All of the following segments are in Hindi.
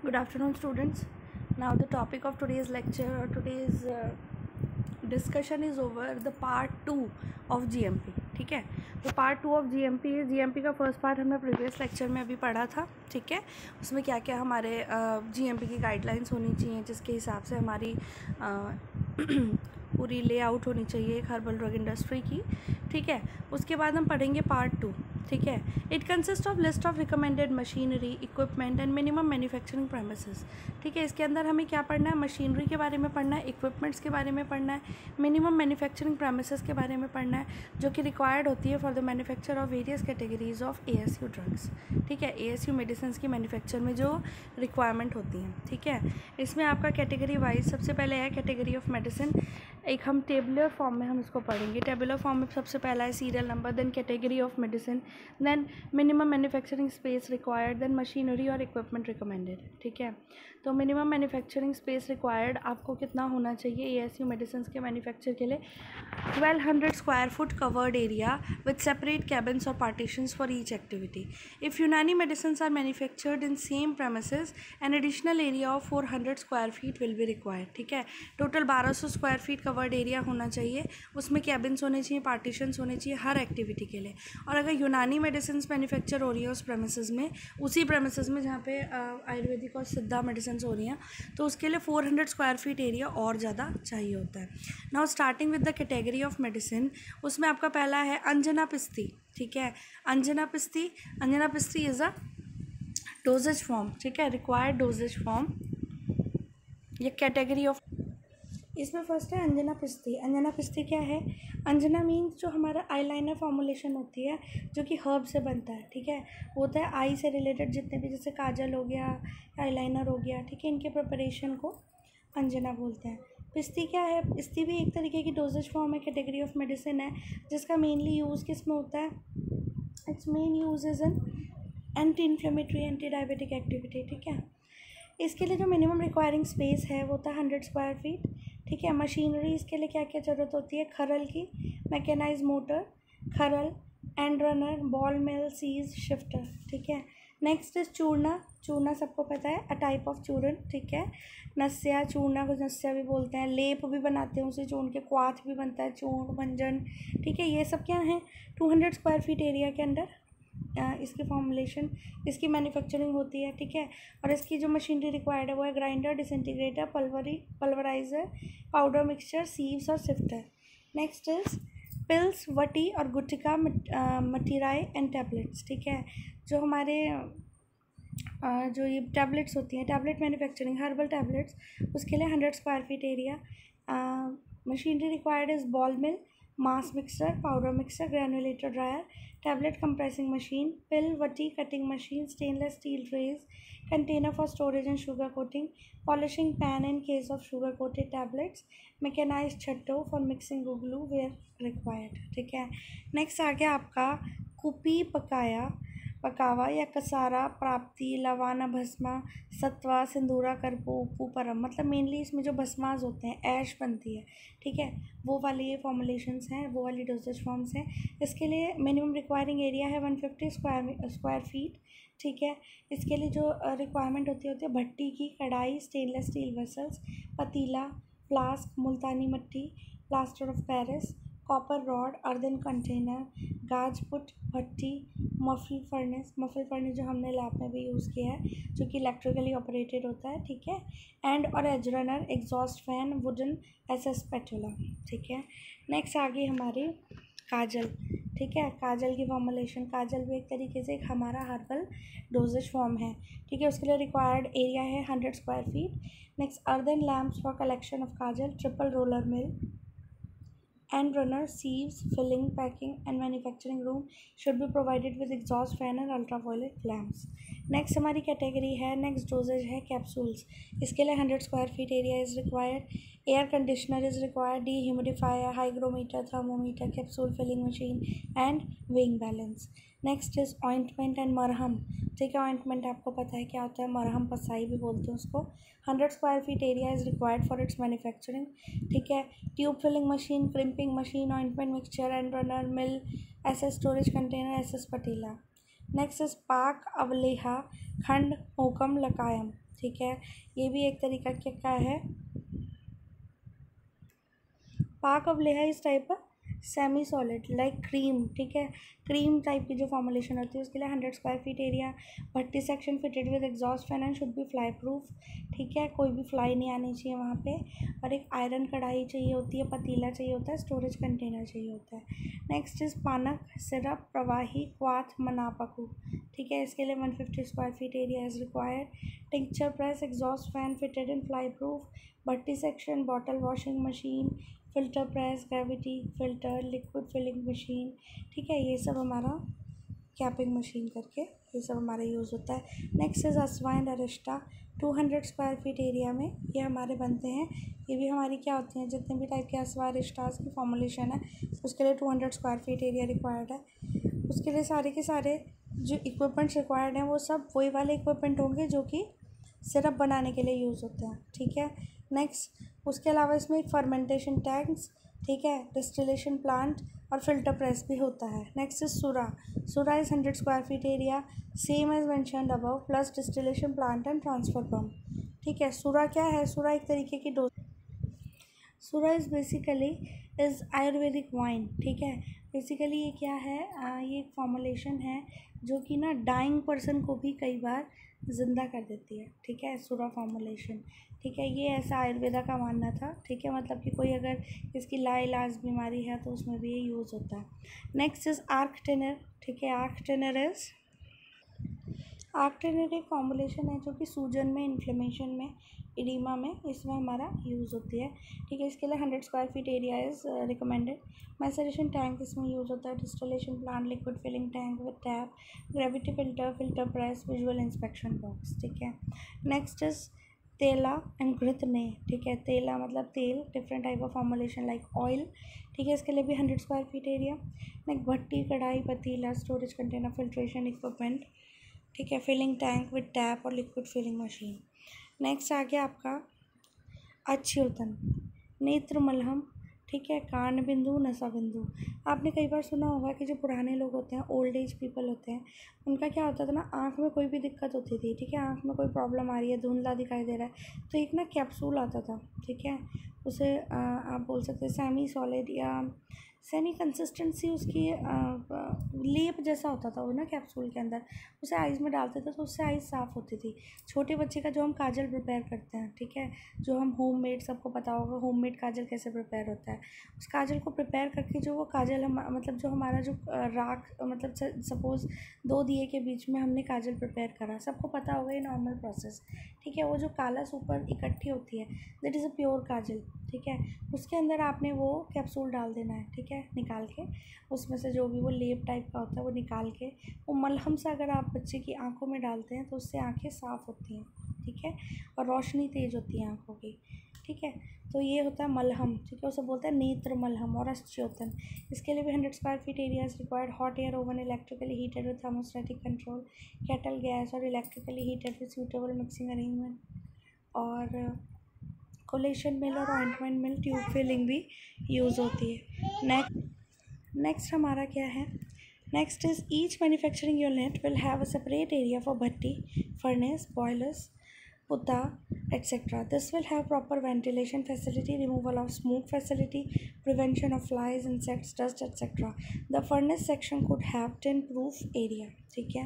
Good afternoon, students. Now, the topic of today's lecture or today's discussion is over the part 2 of GMP. ठीक है, तो पार्ट 2 ऑफ GMP का फर्स्ट पार्ट हमने प्रीवियस लेक्चर में अभी पढ़ा था. ठीक है, उसमें क्या क्या हमारे GMP की गाइडलाइंस होनी चाहिए, जिसके हिसाब से हमारी पूरी लेआउट होनी चाहिए एक हर्बल ड्रग इंडस्ट्री की. ठीक है, उसके बाद हम पढ़ेंगे पार्ट 2. ठीक है, it consist of list of recommended machinery, equipment and minimum manufacturing premises. ठीक है, इसके अंदर हमें क्या पढ़ना है? मशीनरी के बारे में पढ़ना है, इक्विपमेंट्स के बारे में पढ़ना है, मिनिमम मैन्युफैक्चरिंग प्रेमिसेस के बारे में पढ़ना है, जो कि रिक्वायर्ड होती है for the manufacture of various categories of ASU drugs. ठीक है, ASU मेडिसिन की मैन्युफैक्चर में जो रिक्वायरमेंट होती हैं. ठीक है, इसमें आपका कैटेगरी वाइज सबसे पहले है कैटेगरी ऑफ मेडिसिन. एक हम टेबुलर फॉर्म में हम इसको पढ़ेंगे. टेबुलर फॉर्म में सबसे पहला है serial number, then category of medicine, then minimum manufacturing space required, then machinery और इक्विपमेंट रिकमेंडेड. ठीक है, तो मिनिमम मैन्युफैक्चरिंग स्पेस रिक्वायर्ड आपको कितना होना चाहिए ASU मेडिसिन के मैन्युफैक्चर के लिए? 1200 square foot covered area with separate cabins और partitions for each activity. If Unani medicine are manufactured in same premises an additional area of 400 square feet will be required. ठीक है, total 1200 square feet covered area होना चाहिए, उसमें कैबिन्स होने चाहिए, पार्टीशंस होने चाहिए हर एक्टिविटी के लिए. और अगर यूनानी मेडिसिन मैन्युफैक्चर हो रही है उस प्रेमिसेस में, उसी प्रेमिसेस में जहाँ पे आयुर्वेदिक और सिद्धा मेडिसिन हो रही हैं, तो उसके लिए 400 स्क्वायर फीट एरिया और ज़्यादा चाहिए होता है. Now starting with the category of medicine, उसमें आपका पहला है अंजना पिस्ती. ठीक है, अंजना पिस्ती इज़ अ डोजेज फॉर्म. ठीक है, रिक्वायर्ड डोजेज फॉर्म. ये कैटेगरी ऑफ, इसमें फर्स्ट है अंजना पिस्ती क्या है? अंजना मीन्स जो हमारा आईलाइनर फॉर्मुलेशन होती है, जो कि हर्ब से बनता है. ठीक है, वो होता है आई से रिलेटेड जितने भी, जैसे काजल हो गया, आईलाइनर हो गया. ठीक है, इनके प्रिपरेशन को अंजना बोलते हैं. पिस्ती क्या है? पिस्ती भी एक तरीके की डोजेज फॉर्म है, कैटेगरी ऑफ मेडिसिन है, जिसका मेनली यूज़ किस में होता है? It's main use is an anti inflammatory, anti diabetic activity. ठीक है, इसके लिए जो मिनिमम रिक्वायरिंग स्पेस है वो होता है 100 स्क्वायर फीट. ठीक है, मशीनरी इसके लिए क्या क्या ज़रूरत होती है? खरल की, मैकेनाइज मोटर, खरल, end runner, ball mill, sieves, shifter. ठीक है, नेक्स्ट इज चूर्ना सबको पता है, अ टाइप ऑफ चूरन. ठीक है, नस्या, चूर्ना को नस्या भी बोलते हैं, लेप भी बनाते हैं उसे चूर्ण के, क्वाथ भी बनता है, चूर्ण, मंजन. ठीक है, ये सब क्या है? 200 स्क्वायर फीट एरिया के अंदर इसकी फॉर्मुलेशन, इसकी मैन्युफैक्चरिंग होती है. ठीक है, और इसकी जो मशीनरी रिक्वायर्ड है वो है grinder, disintegrator, pulverizer, powder mixture, sieves और सिफ्टर. नेक्स्ट इज पिल्स, वटी और गुटिका, मटीराई एंड टैबलेट्स. ठीक है, जो हमारे जो ये टैबलेट्स होती हैं, टैबलेट मैन्युफैक्चरिंग, हर्बल टैबलेट्स, उसके लिए 100 square feet area. Machinery required is ball mill, mass mixer, powder mixer, granulator dryer, tablet compressing machine, pill, vati cutting machine, stainless steel trays, container for storage and sugar coating, polishing pan in case of sugar coated tablets, mechanized chatto for mixing glue where required. ठीक है, नेक्स्ट आ गया आपका कुपी, पकावा या कसारा, प्राप्ति, लवाना, भस्मा, सत्वा, सिंदूरा, करपू, उपू, परम. मतलब मेनली इसमें जो भस्माज होते हैं, ऐश बनती है. ठीक है, वो वाली ये फॉर्मुलेशंस हैं, वो वाली डोजेज फॉर्म्स हैं. इसके लिए मिनिमम रिक्वायरिंग एरिया है 150 स्क्वायर फीट. ठीक है, इसके लिए जो रिक्वायरमेंट होती है भट्टी की, कढ़ाई, स्टेनलेस स्टील वेसल्स, पतीला, फ्लास्क, मुल्तानी मट्टी, plaster of Paris, copper rod, earthen container, गाज पुट, भट्टी, मफल फर्नेस जो हमने लैब में भी यूज़ किया है, जो कि इलेक्ट्रिकली ऑपरेटेड होता है. ठीक है, एंड और edge runner, exhaust fan, wooden SS spatula. ठीक है, नेक्स्ट आ गई हमारी काजल. ठीक है, काजल की फॉर्मुलेशन, काजल भी एक तरीके से एक हमारा हर्बल डोजेज फॉर्म है. ठीक है, उसके लिए रिक्वायर्ड एरिया है 100 square feet. Next earthen lamps for collection of Kajal, triple roller mill, and runner, sieves, filling, packing and manufacturing room should be provided with exhaust fan and ultraviolet lamps. Next हमारी कैटेगरी है, नेक्स्ट डोजेज है कैप्सूल्स. इसके लिए 100 square feet area is required. Air conditioner is required, dehumidifier, hygrometer, thermometer, capsule filling machine and weighing balance. Next is ointment and मरहम. ठीक है, ऑइंटमेंट आपको पता है क्या होता है, मरहम पसाई भी बोलते हैं उसको. 100 square feet area is required for its manufacturing. ठीक है, tube filling machine, crimping machine, ointment mixture and runner mill, SS storage container, SS पतीला. नेक्स्ट इज पाक अवलेहा खंड मोकम लकायम, ठीक है, ये भी एक तरीका क्या है, पाक अवलेहा इस type semi solid like cream, ठीक है, क्रीम टाइप की जो फॉर्मुलेशन होती है उसके लिए 100 square feet area, Bhatti section fitted with exhaust fan and should be fly proof, ठीक है, कोई भी फ्लाई नहीं आनी चाहिए वहाँ पे, और एक आयरन कढ़ाई चाहिए होती है, पतीला चाहिए होता है, स्टोरेज कंटेनर चाहिए होता है। नेक्स्ट इज पानक सिरप प्रवाही क्वाथ मनापकू, ठीक है, इसके लिए 150 square feet area is required. Tincture press exhaust fan fitted in fly proof, भट्टी section bottle washing machine, filter press, gravity filter, liquid filling machine, ठीक है, ये सब हमारा कैपिंग मशीन करके ये सब हमारा यूज़ होता है। नेक्स्ट इज अस्वा एंड अरिस्टा 200 स्क्वायर फीट एरिया में ये हमारे बनते हैं, ये भी हमारी क्या होती हैं, जितने भी टाइप के अस्वा अरिस्टास की फॉर्मुलेशन है उसके लिए 200 स्क्वायर फीट एरिया रिक्वायर्ड है। उसके लिए सारे के सारे जो इक्विपमेंट्स रिक्वायर्ड हैं वो सब वही वाले इक्विपमेंट होंगे जो कि सिरप बनाने के लिए यूज़ होते हैं, ठीक है। नेक्स्ट उसके अलावा इसमें एक फर्मेंटेशन टैंक्स, ठीक है, डिस्टिलेशन प्लांट और फिल्टर प्रेस भी होता है। नेक्स्ट इज सुरा, सुरा is 100 square feet area same as mentioned above plus distillation plant and transfer pump, ठीक है। सुरा क्या है, सुरा एक तरीके की सुरा is basically is Ayurvedic wine, ठीक है, बेसिकली ये क्या है, ये एक फॉर्मुलेशन है जो कि ना डाइंग पर्सन को भी कई बार ज़िंदा कर देती है, ठीक है, सुरा फॉर्मुलेशन, ठीक है, ये ऐसा आयुर्वेदा का मानना था, ठीक है, मतलब कि कोई अगर इसकी लाइलाज बीमारी है तो उसमें भी ये यूज़ होता है। नेक्स्ट इज़ आर्क टेनर, ठीक है, आर्क टेनर एक फॉर्मुलेशन है जो कि सूजन में, इन्फ्लेमेशन में, इडीमा में, इसमें हमारा यूज़ होती है, ठीक है, इसके लिए 100 square feet area is recommended. Maceration tank इसमें यूज़ होता है, distillation plant, liquid filling tank with tap, gravity filter, filter press, visual inspection box, ठीक है। नेक्स्ट इज़ तेला एंड घृतने, ठीक है, तेला मतलब तेल, different type of formulation like oil, ठीक है, इसके लिए भी 100 स्क्वायर फीट एरिया। नेक्स्ट भट्टी, कढ़ाई, पतीला, स्टोरेज कंटेनर, फिल्ट्रेशन इक्विपमेंट, ठीक है, फिलिंग टैंक विद टैप और लिक्विड फिलिंग मशीन। नेक्स्ट आ गया आपका अच्युतन, नेत्र मलहम, ठीक है, कान बिंदु, नसा बिंदु। आपने कई बार सुना होगा कि जो पुराने लोग होते हैं, ओल्ड एज पीपल होते हैं, उनका क्या होता था ना, आँख में कोई भी दिक्कत होती थी, ठीक है, आँख में कोई प्रॉब्लम आ रही है, धुंधला दिखाई दे रहा है, तो एक ना कैप्सूल आता था, ठीक है, उसे आप बोल सकते हैं सेमी सॉलिड या सेमी कंसिस्टेंसी उसकी लेप जैसा होता था वो ना कैप्सूल के अंदर, उसे आइज़ में डालते थे तो उससे आइज़ साफ़ होती थी। छोटे बच्चे का जो हम काजल प्रिपेयर करते हैं, ठीक है, जो हम होममेड, सबको पता होगा होममेड काजल कैसे प्रिपेयर होता है, उस काजल को प्रिपेयर करके जो वो काजल हम मतलब जो हमारा जो राख मतलब सपोज़ 2 दिए के बीच में हमने काजल प्रिपेयर करा, सबको पता होगा ये नॉर्मल प्रोसेस, ठीक है, वो जो काला सुपर इकट्ठी होती है दैट इज़ अ प्योर काजल, ठीक है, उसके अंदर आपने वो कैप्सूल डाल देना है, ठीक है, निकाल के उसमें से जो भी वो लेप टाइप का होता है वो निकाल के, वो मलहम से अगर आप बच्चे की आंखों में डालते हैं तो उससे आंखें साफ़ होती हैं, ठीक है, और रोशनी तेज़ होती है आंखों की, ठीक है, तो ये होता है मलहम, ठीक है, उसे बोलते हैं नेत्र मलहम। और अच्युतन, इसके लिए भी 100 square feet area is required. Hot air oven electrically heated with thermostatic control, kettle gas और electrically heated with suitable mixing arrangement, और कोलेशन मिल और ऑइंटमेंट मिल, ट्यूब फिलिंग भी यूज़ होती है। नेक्स्ट हमारा क्या है, next is each manufacturing unit will have a separate area for भट्टी, फर्नेस, बॉयलर्स, पुता, etc. This will have proper ventilation facility, removal of smoke facility, prevention of flies, insects, dust, etc. The furnace section could have tin-proof area, ठीक है,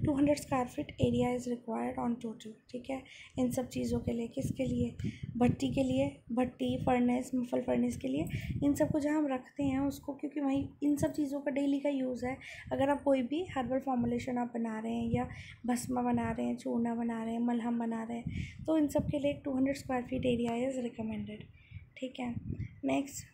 200 square feet area is required on total, ठीक है, इन सब चीज़ों के लिए, किसके लिए, भट्टी के लिए, भट्टी, फर्नेस, मुफल फर्नेस के लिए, इन सब को जहाँ हम रखते हैं उसको, क्योंकि वही इन सब चीज़ों का डेली का यूज़ है। अगर आप कोई भी हर्बल फॉर्मुलेशन आप बना रहे हैं या भस्मा बना रहे हैं, चूना बना रहे हैं, मलहम बना रहे हैं, तो इन सब के लिए 200 square feet area is recommended, ठीक है। Next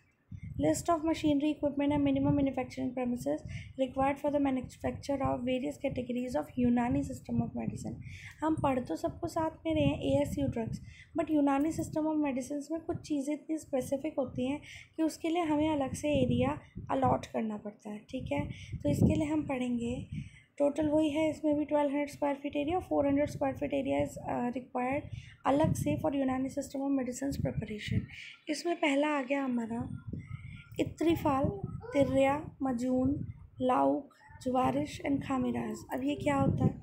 list of machinery equipment and minimum manufacturing premises required for the manufacture of various categories of यूनानी सिस्टम ऑफ मेडिसिन। हम पढ़ तो सबको साथ में रहे हैं ASU ड्रग्स, बट यूनानी सिस्टम ऑफ मेडिसिन में कुछ चीज़ें इतनी स्पेसिफिक होती हैं कि उसके लिए हमें अलग से एरिया अलॉट करना पड़ता है, ठीक है, तो इसके लिए हम पढ़ेंगे टोटल वही है, इसमें भी 1200 square feet area, 400 square feet area is required अलग से फॉर यूनानी सिस्टम ऑफ मेडिसिन प्रिपरेशन। इसमें पहला आ गया हमारा इत्रिफाल, तिर्या, मजून, लाउक, जुवारिश एंड खामिराज। अब ये क्या होता है?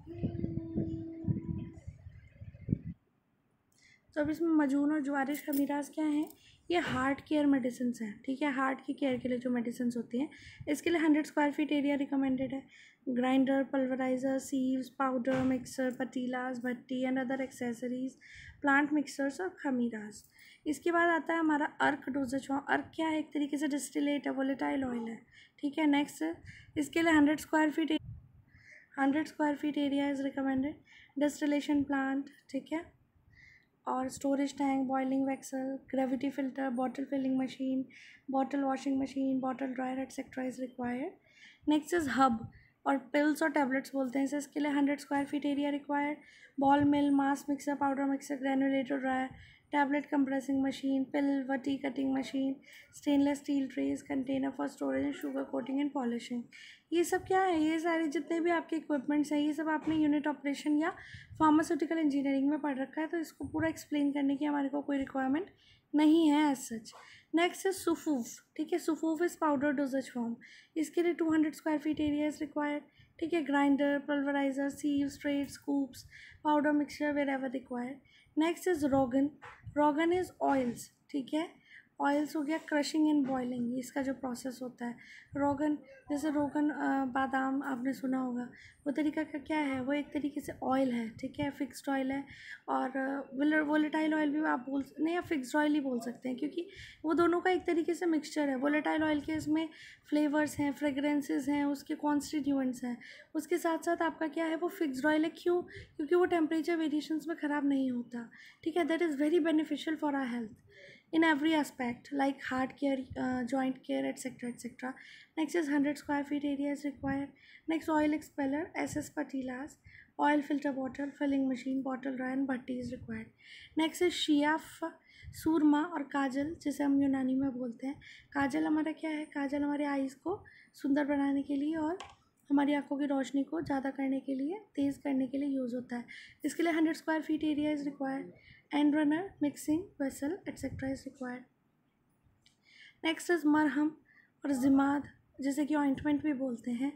तो अब इसमें मजून और जुवारिश खमीराज क्या हैं? ये हार्ट केयर मेडिसिन हैं, ठीक है, हार्ट की केयर के लिए जो मेडिसिन होती हैं। इसके लिए 100 स्क्वायर फीट एरिया रिकमेंडेड है। Grinder, pulverizer, sieves, powder, mixer, पतीलास, भट्टी and other accessories, plant mixers और खमीराज। इसके बाद आता है हमारा अर्क डोजेज फॉर्म। अर्क क्या है? एक तरीके से डिस्टिलेट है, वोलेटाइल ऑयल है, ठीक है। नेक्स्ट इसके लिए 100 square feet area is recommended. Distillation plant, ठीक है, और storage tank, boiling vessel, gravity filter, bottle filling machine, bottle washing machine, bottle dryer etcetera is required. Next is हब और पिल्स और टैबलेट्स बोलते हैं इसे। इसके लिए 100 square feet area required. Ball mill, mass mixer, powder mixer, granulator dryer, tablet compressing machine, pill व टी cutting machine, stainless steel trays, container for storage and sugar coating and polishing. ये सब क्या है? ये सारे जितने भी आपके इक्विपमेंट्स हैं, ये सब आपने यूनिट ऑपरेशन या फार्मास्यूटिकल इंजीनियरिंग में पढ़ रखा है, तो इसको पूरा एक्सप्लेन करने की हमारे को कोई रिक्वायरमेंट नहीं है एज सच। नेक्स्ट है सुफूफ, ठीक है। सुफूफ इज़ पाउडर डोजेज फॉर्म। इसके लिए 200 square feet area is required, ठीक है। Grinder, pulverizer, sieve, straight, scoops, powder mixture wherever required. Next is रोगन। रोगन इज़ ऑयल्स, ठीक है। ऑयल्स हो गया, क्रशिंग एंड बॉइलिंग, इसका जो प्रोसेस होता है। रोगन, जैसे रोगन बादाम आपने सुना होगा, वो तरीका का क्या है? वो एक तरीके से ऑयल है, ठीक है, फिक्स्ड ऑयल है। और वोलेटाइल ऑयल भी आप बोल नहीं, या फिक्स्ड ऑयल ही बोल सकते हैं, क्योंकि वो दोनों का एक तरीके से मिक्सचर है। वोलेटाइल ऑयल के इसमें फ्लेवर्स हैं, फ्रेगरेंसेस हैं, उसके कॉन्स्टिट्यूएंट्स हैं। उसके साथ साथ आपका क्या है? वो फिक्स्ड ऑयल है। क्यों? क्योंकि वो टेम्परेचर वेरिएशंस में ख़राब नहीं होता, ठीक है। That is very beneficial for our health in every aspect, like heart care, joint care, etc., etc. Next is 100 square feet area is required. Next, oil expeller, SS patilas, oil filter bottle, filling machine, bottle dryer and bhatti is required. Next is शियाफ, सूरमा और काजल, जिसे हम यूनानी में बोलते हैं। काजल हमारा क्या है? काजल हमारे आईज़ को सुंदर बनाने के लिए और हमारी आंखों की रोशनी को ज़्यादा करने के लिए, तेज़ करने के लिए यूज़ होता है। इसके लिए 100 square feet area is required. And runner, mixing vessel etcetera is required. Next is मरहम और जिमाद, जिसे कि ऑइंटमेंट भी बोलते हैं।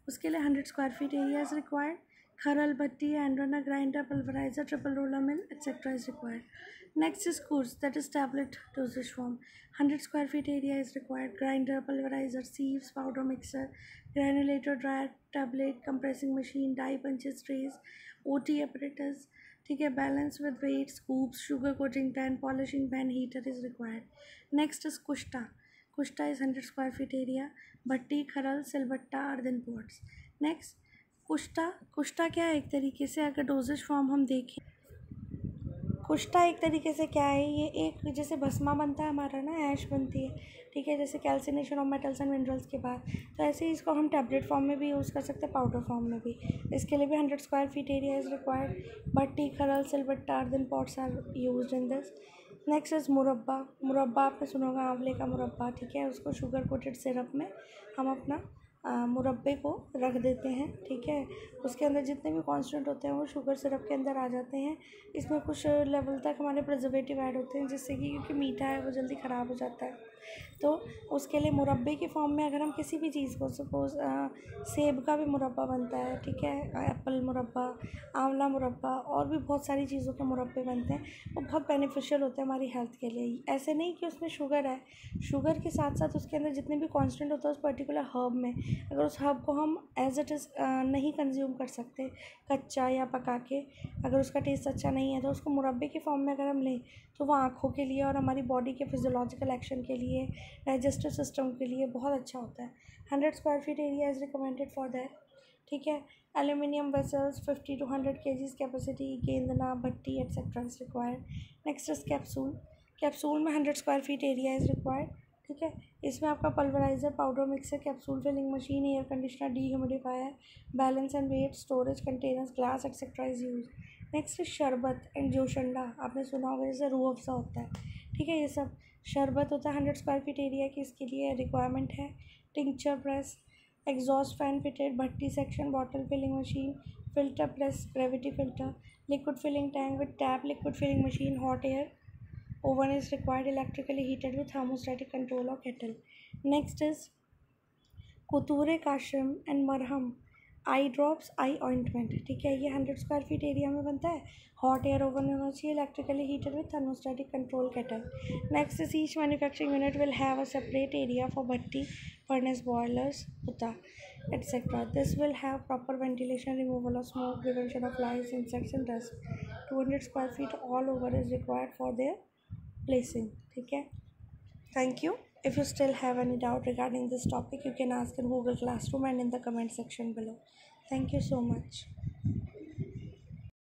उसके लिए 100 square feet area is required. Kharal, Bhatti, and runner, grinder, pulveriser, triple roller mill etcetera is required. Next is course, that is tablet dosage form. 100 square feet area is required. Grinder, pulverizer, sieves, powder mixer, granulator, dryer, tablet, compressing machine, die punches, trays, OT apparatus, ठीक है, balance with weight, scoops, sugar coating pan, polishing pan, heater is required. Next is kushta. Kushta is 100 square feet area. भट्टी, खरल, सिलबट्टा, अर्दन पोट्स। नेक्स्ट कुश्ता। कुश्ता क्या है? एक तरीके से अगर डोजेज फॉर्म हम देखें, कुश्ता एक तरीके से क्या है? ये एक जैसे भस्मा बनता है हमारा ना, ऐश बनती है, ठीक है, जैसे calcination of metals and minerals के बाद, तो ऐसे ही इसको हम टैबलेट फॉर्म में भी यूज़ कर सकते हैं, पाउडर फॉर्म में भी। इसके लिए भी 100 square feet area is required. भट्टी, खरल, सिलबट्टा, earthen pots are used in this. Next is मुरब्बा। मुरब्बा आपने सुना होगा, आंवले का मुरब्बा, ठीक है। उसको शुगर कोटेड सिरप में हम अपना मुरब्बे को रख देते हैं, ठीक है। उसके अंदर जितने भी कॉन्स्टेंट होते हैं वो शुगर सिरप के अंदर आ जाते हैं। इसमें कुछ लेवल तक हमारे प्रिजर्वेटिव ऐड होते हैं, जिससे कि क्योंकि मीठा है वो जल्दी ख़राब हो जाता है, तो उसके लिए मुरब्बे के फॉर्म में अगर हम किसी भी चीज़ को, सपोज़ सेब का भी मुरब्बा बनता है, ठीक है, एप्पल मुरब्बा, आंवला मुरब्बा, और भी बहुत सारी चीज़ों के मुरब्बे बनते हैं, वो बहुत बेनिफिशियल होते हैं हमारी हेल्थ के लिए। ऐसे नहीं कि उसमें शुगर है, शुगर के साथ साथ उसके अंदर जितने भी कॉन्स्टेंट होता है उस पर्टिकुलर हर्ब में, अगर उस हर्ब को हम एज इट इज़ नहीं कंज्यूम कर सकते कच्चा या पका के, अगर उसका टेस्ट अच्छा नहीं है, तो उसको मुरब्बे के फॉर्म में अगर हम लें तो वो आँखों के लिए और हमारी बॉडी के फिजियोलॉजिकल एक्शन के लिए, डाइजेस्टिव सिस्टम के लिए बहुत अच्छा होता है। 100 square feet area is recommended for that, ठीक है। Aluminium vessels 50 to 100 kgs capacity, गेंदना, भट्टी etcetera is required. Next is capsule. Capsule में 100 square feet area is required, ठीक है। इसमें आपका pulverizer, powder mixer, capsule filling machine, air conditioner, dehumidifier, balance and weight, storage containers, glass etcetera is use. Next शरबत एंड जोशंडा, आपने सुना होगा, जैसे रूह अफ़ज़ा होता है, ठीक है। ये सब शरबत होता है 100 स्क्वायर फीट एरिया की, इसके लिए रिक्वायरमेंट है। Tincture press, exhaust fan fitted, भट्टी section, bottle filling machine, filter press, gravity filter, liquid filling tank with tap, liquid filling machine, hot air oven is required, electrically heated with thermostatic control or kettle. Next is कुतूरे काशम एंड मरहम, आई ड्रॉप्स, आई ऑइंटमेंट। ठीक है, ये 100 स्क्वायर फीट एरिया में बनता है। हॉट एयर ओवन होना चाहिए, electrically heated with thermostatic control kettle. Next is each manufacturing unit will have a separate area for भट्टी, फर्नेस, बॉयलर्स, होता etc. This will have proper ventilation, removal of smoke, prevention of flies, insects and dust. 200 square feet all over is required for their placing. ठीक है, thank you. If you still have any doubt regarding this topic, you can ask in Google Classroom and in the comment section below. Thank you so much.